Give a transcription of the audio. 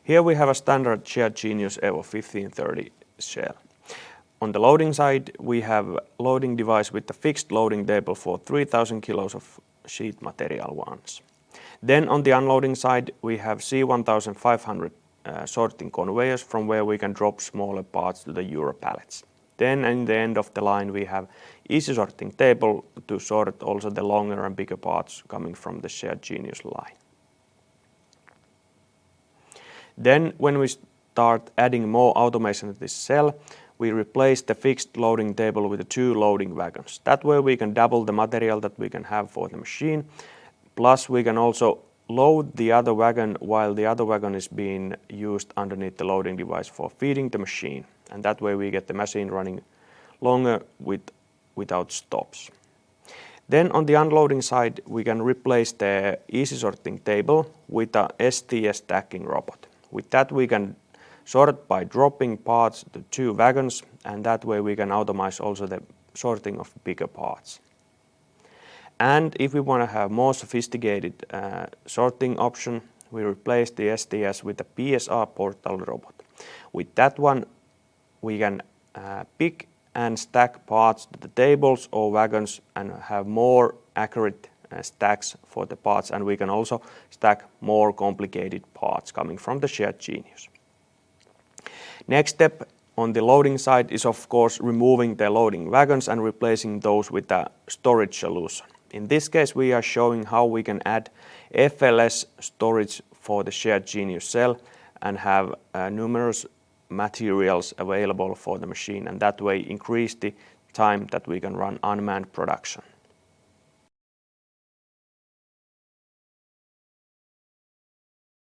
Here we have a standard Shear Genius Evo 1530 shell. On the loading side, we have loading device with a fixed loading table for 3000 kilos of sheet material once. Then on the unloading side, we have C1500 sorting conveyors from where we can drop smaller parts to the Euro pallets. Then in the end of the line, we have easy sorting table to sort also the longer and bigger parts coming from the Shear Genius line. Then when we start adding more automation to this cell, we replace the fixed loading table with the 2 loading wagons. That way we can double the material that we can have for the machine. Plus we can also load the other wagon while the other wagon is being used underneath the loading device for feeding the machine. And that way we get the machine running longer without stops. Then on the unloading side, we can replace the easy sorting table with a STS stacking robot. With that we can sort by dropping parts to 2 wagons, and that way we can automate also the sorting of bigger parts. And if we want to have more sophisticated sorting option, we replace the STS with a PSR portal robot. With that one, we can pick and stack parts to the tables or wagons and have more accurate stacks for the parts, and we can also stack more complicated parts coming from the Shear Genius. Next step on the loading side is of course removing the loading wagons and replacing those with a storage solution. In this case we are showing how we can add FLS storage for the Shear Genius cell and have numerous materials available for the machine, and that way increase the time that we can run unmanned production.